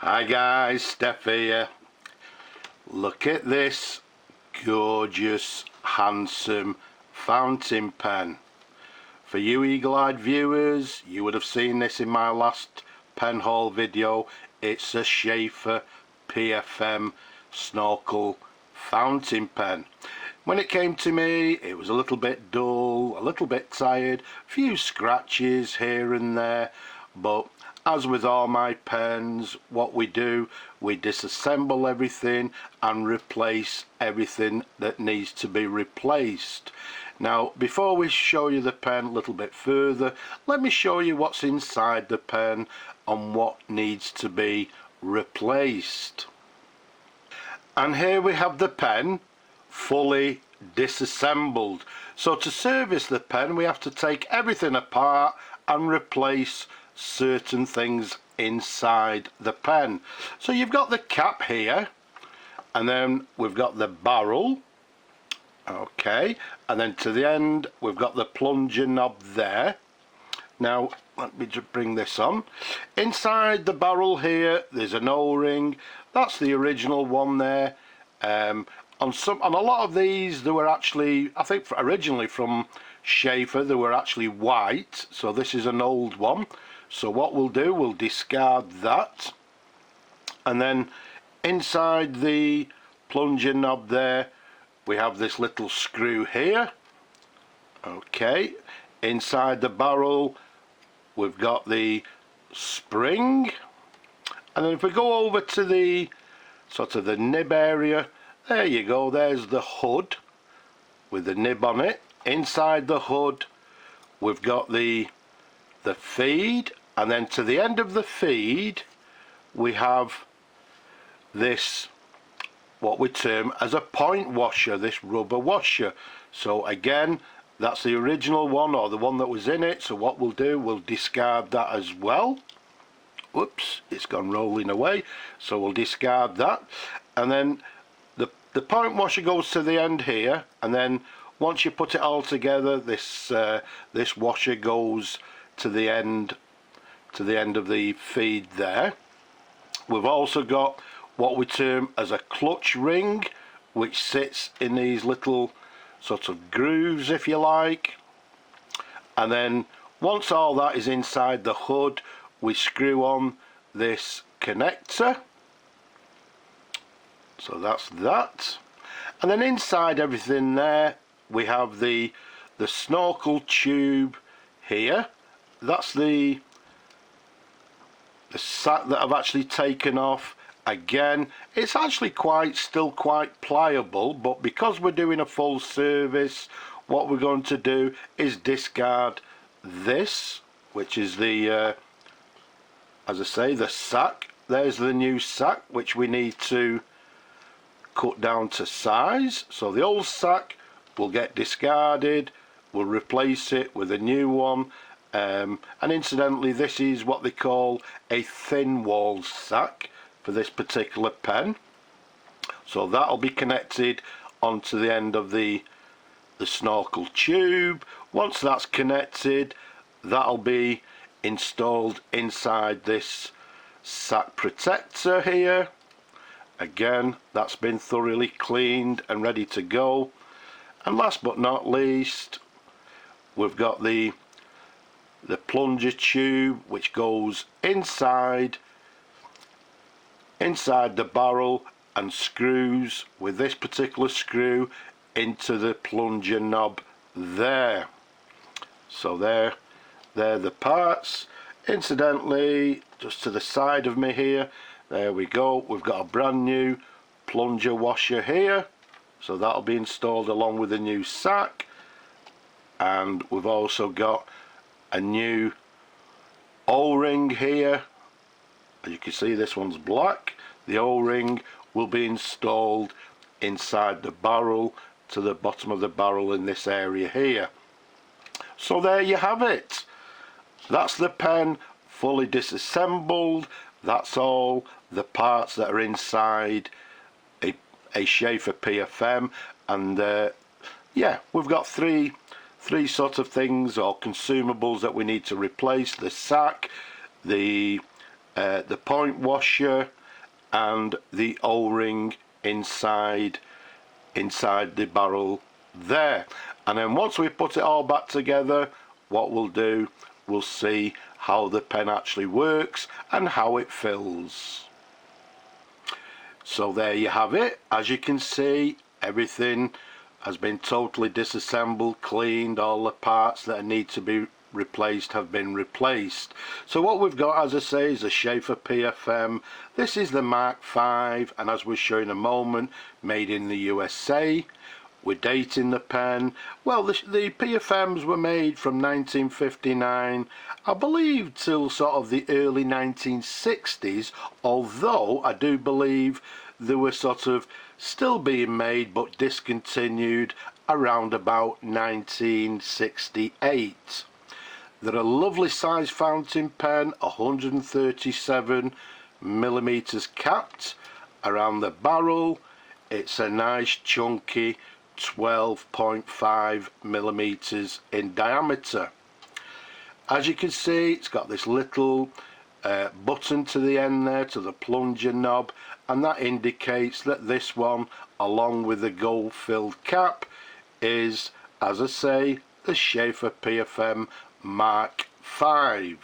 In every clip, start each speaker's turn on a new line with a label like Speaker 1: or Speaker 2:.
Speaker 1: Hi guys, Steph here. Look at this gorgeous, handsome fountain pen. For you eagle-eyed viewers, you would have seen this in my last pen haul video. It's a Sheaffer PFM snorkel fountain pen. When it came to me, it was a little bit dull, a little bit tired, a few scratches here and there, but as with all my pens, what we do, we disassemble everything and replace everything that needs to be replaced. Now, before we show you the pen a little bit further, let me show you what's inside the pen and what needs to be replaced. And here we have the pen fully disassembled. So to service the pen, we have to take everything apart and replace certain things inside the pen. So you've got the cap here, and then we've got the barrel, okay, and then to the end we've got the plunger knob there. Now let me just bring this on. Inside the barrel here there's an O-ring. That's the original one there. On a lot of these, they were actually, I think originally from Sheaffer, they were actually white, so this is an old one. So what we'll do, we'll discard that, and then inside the plunger knob there we have this little screw here. Okay, inside the barrel we've got the spring, and then if we go over to the sort of the nib area, there you go, there's the hood with the nib on it. Inside the hood we've got the feed, and then to the end of the feed we have this, what we term as a point washer, this rubber washer. So again, that's the original one, or the one that was in it, so what we'll do, we'll discard that as well. Whoops, it's gone rolling away, so we'll discard that. And then the point washer goes to the end here, and then once you put it all together, this washer goes to the end of the feed there. We've also got what we term as a clutch ring, which sits in these little sort of grooves, if you like. And then once all that is inside the hood, we screw on this connector. So that's that. And then inside everything there we have the snorkel tube here. That's the sack that I've actually taken off. Again, it's actually still quite pliable, but because we're doing a full service, what we're going to do is discard this, which is the as I say, the sack. There's the new sack, which we need to cut down to size. So the old sack will get discarded, we'll replace it with a new one. And incidentally, this is what they call a thin wall sack for this particular pen. So that'll be connected onto the end of the snorkel tube. Once that's connected, that'll be installed inside this sack protector here. Again, that's been thoroughly cleaned and ready to go. And last but not least, we've got the plunger tube, which goes inside the barrel and screws with this particular screw into the plunger knob there. So they're the parts. Incidentally, just to the side of me here, there we go, we've got a brand new plunger washer here, so that'll be installed along with the new sack. And we've also got a new O-ring here. As you can see, this one's black. The O-ring will be installed inside the barrel, to the bottom of the barrel in this area here. So there you have it. That's the pen fully disassembled. That's all the parts that are inside a Sheaffer PFM. And yeah, we've got three sort of things or consumables that we need to replace: the sack, the the point washer and the O-ring inside the barrel there. And then once we put it all back together, what we'll do, we'll see how the pen actually works and how it fills. So there you have it. As you can see, everything has been totally disassembled, cleaned, all the parts that need to be replaced have been replaced. So what we've got, as I say, is a Sheaffer Pfm. This is the Mark V, and as we'll show in a moment, made in the USA. We're dating the pen. Well, the PFMs were made from 1959, I believe, till sort of the early 1960s, although I do believe they were sort of still being made but discontinued around about 1968. They're a lovely size fountain pen, 137mm capped around the barrel. It's a nice chunky 12.5mm in diameter. As you can see, it's got this little button to the end there, to the plunger knob, and that indicates that this one, along with the gold filled cap, is, as I say, the Sheaffer Pfm Mark V.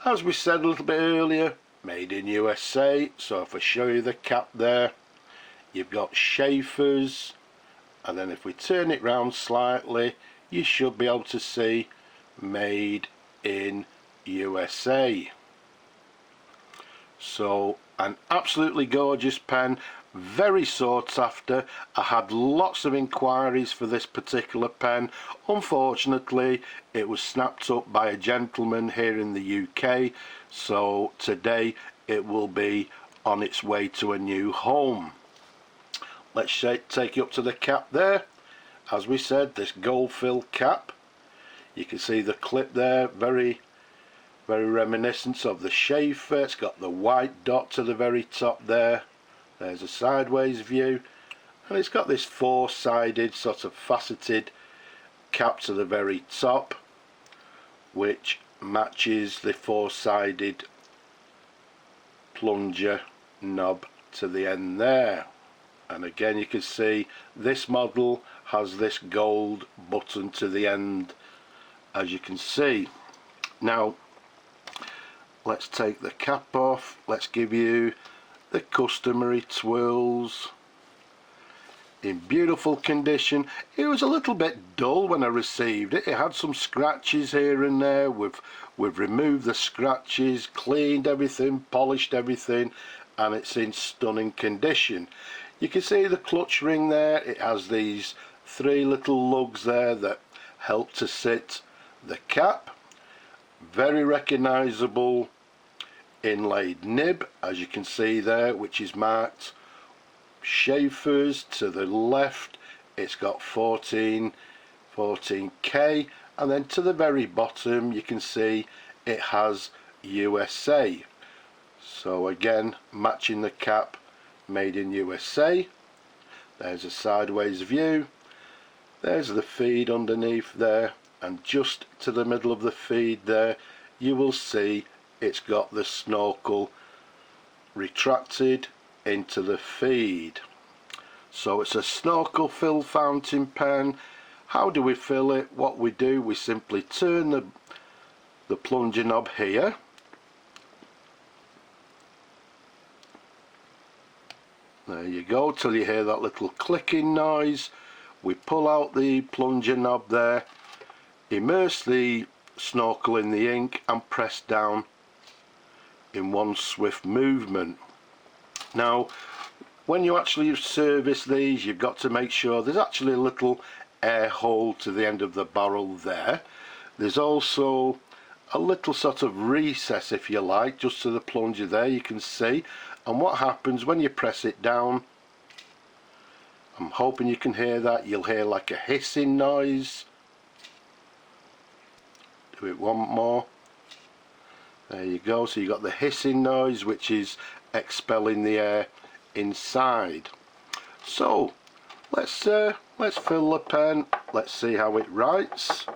Speaker 1: As we said a little bit earlier, made in USA. So if I show you the cap there, you've got Sheaffers, and then if we turn it round slightly, you should be able to see made in USA. So an absolutely gorgeous pen, very sought after. I had lots of inquiries for this particular pen. Unfortunately, it was snapped up by a gentleman here in the UK, so today it will be on its way to a new home. Let's take you up to the cap there. As we said, this gold filled cap. You can see the clip there, very reminiscent of the Sheaffer. It's got the white dot to the very top there. There's a sideways view, and it's got this four-sided sort of faceted cap to the very top, which matches the four-sided plunger knob to the end there. And again, you can see this model has this gold button to the end, as you can see. Now let's take the cap off. Let's give you the customary twirls. In beautiful condition. It was a little bit dull when I received it. It had some scratches here and there. We've removed the scratches, cleaned everything, polished everything, and it's in stunning condition. You can see the clutch ring there. It has these three little lugs there that help to sit the cap. Very recognisable inlaid nib, as you can see there, which is marked Sheaffers. To the left it's got 14K, and then to the very bottom you can see it has USA. So again, matching the cap, made in USA. There's a sideways view. There's the feed underneath there, and just to the middle of the feed there you will see it's got the snorkel retracted into the feed. So it's a snorkel fill fountain pen. How do we fill it? What we do, we simply turn the plunger knob here, there you go, till you hear that little clicking noise. We pull out the plunger knob there, immerse the snorkel in the ink, and press down in one swift movement. Now when you actually service these, you've got to make sure there's actually a little air hole to the end of the barrel there. There's also a little sort of recess, if you like, just to the plunger there, you can see. And what happens when you press it down, I'm hoping you can hear that, you'll hear like a hissing noise. Do it one more. There you go. So you got the hissing noise, which is expelling the air inside. So let's fill the pen. Let's see how it writes.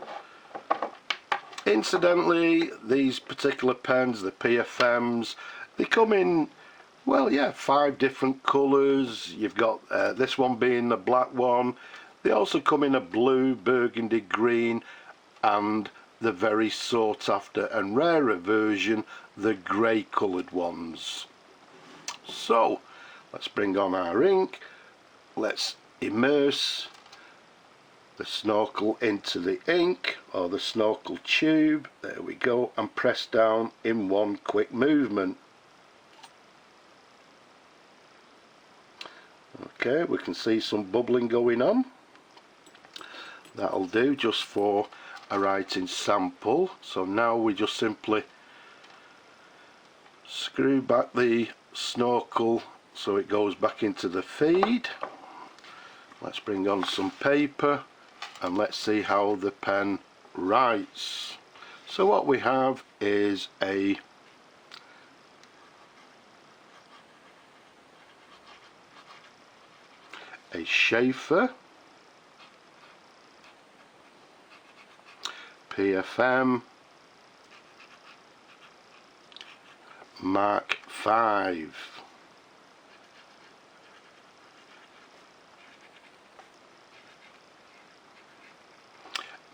Speaker 1: Incidentally, these particular pens, the PFMs, they come in, well, yeah, 5 different colours. You've got this one being the black one. They also come in a blue, burgundy, green, and the very sought after and rarer version, the grey coloured ones. So let's bring on our ink. Let's immerse the snorkel into the ink, or the snorkel tube. There we go, and press down in one quick movement. Okay, we can see some bubbling going on. That'll do just for a writing sample. So now we just simply screw back the snorkel so it goes back into the feed. Let's bring on some paper and let's see how the pen writes. So what we have is a Sheaffer Pfm Mark V.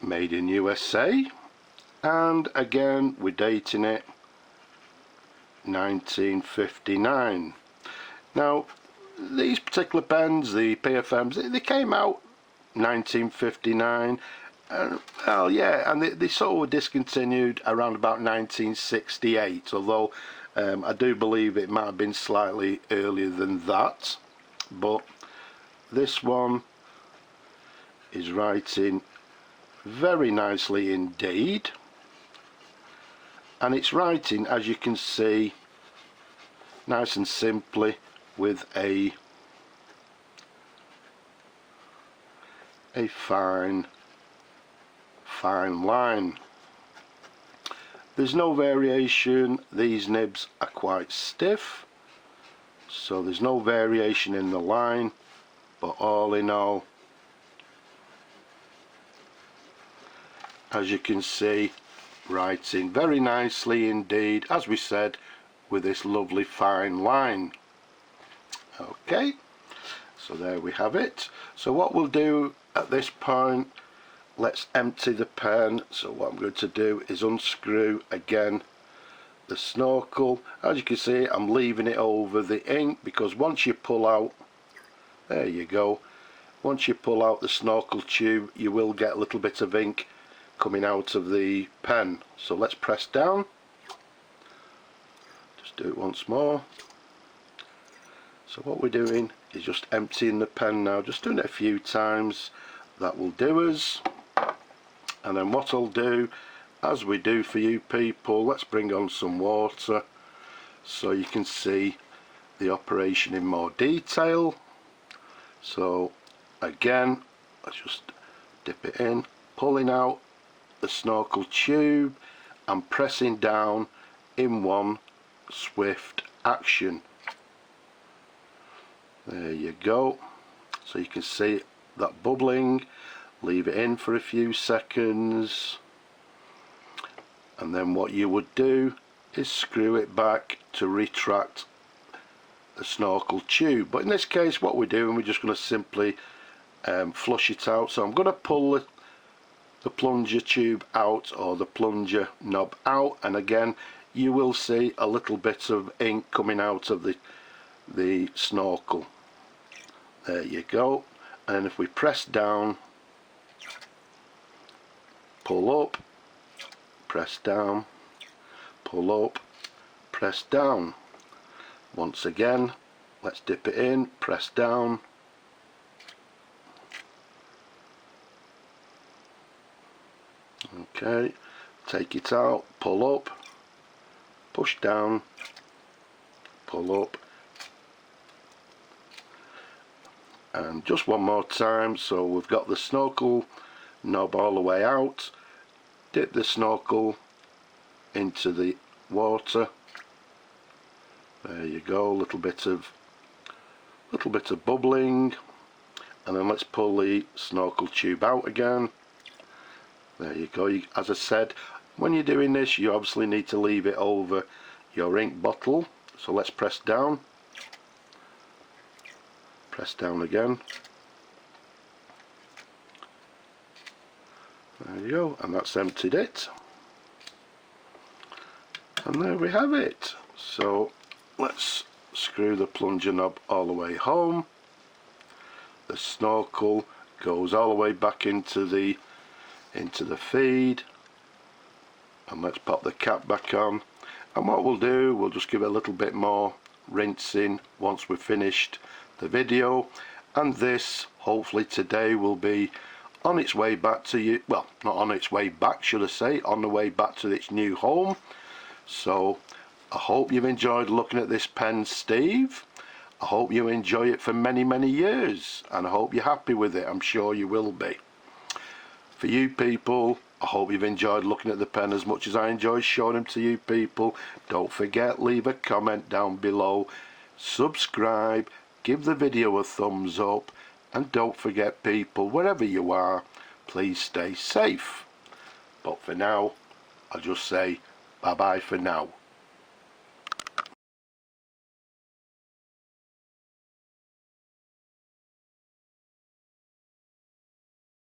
Speaker 1: Made in USA, and again we're dating it 1959. Now these particular pens, the PFMs, they came out 1959, and well, yeah, and they sort of were discontinued around about 1968, although I do believe it might have been slightly earlier than that. But this one is writing very nicely indeed, and it's writing, as you can see, nice and simply with a fine line. There's no variation. These nibs are quite stiff, so there's no variation in the line, but all in all, as you can see, writing very nicely indeed, as we said, with this lovely fine line. Okay, so there we have it. So what we'll do at this point, let's empty the pen. So what I'm going to do is unscrew again the snorkel. As you can see, I'm leaving it over the ink, because once you pull out, there you go, once you pull out the snorkel tube, you will get a little bit of ink coming out of the pen. So let's press down, just do it once more. So what we're doing is just emptying the pen now, just doing it a few times. That will do us. And then what I'll do, as we do for you people, let's bring on some water so you can see the operation in more detail. So again, let's just dip it in, pulling out the snorkel tube and pressing down in one swift action. There you go. So you can see that bubbling. Leave it in for a few seconds, and then what you would do is screw it back to retract the snorkel tube. But in this case, what we're doing, we're just going to simply flush it out. So I'm going to pull the plunger tube out, or the plunger knob out, and again you will see a little bit of ink coming out of the snorkel. There you go. And if we press down, pull up, press down, pull up, press down. Once again, let's dip it in, press down, okay, take it out, pull up, push down, pull up, and just one more time. So we've got the snorkel knob all the way out, dip the snorkel into the water, there you go, a little bit of bubbling, and then let's pull the snorkel tube out again. There you go. As I said, When you're doing this, you obviously need to leave it over your ink bottle. So let's press down. Press down again. There you go, and that's emptied it. And there we have it. So let's screw the plunger knob all the way home. The snorkel goes all the way back into the feed. And let's pop the cap back on. And what we'll do, we'll just give it a little bit more rinsing once we've finished the video. And this, hopefully today, will be on its way back to you. Well, not on its way back, should I say, on the way back to its new home. So I hope you've enjoyed looking at this pen, Steve. I hope you enjoy it for many, many years, and I hope you're happy with it. I'm sure you will be. For you people, I hope you've enjoyed looking at the pen as much as I enjoy showing them to you people. Don't forget, leave a comment down below, subscribe, give the video a thumbs up, and don't forget people, wherever you are, please stay safe. But for now, I'll just say bye bye for now.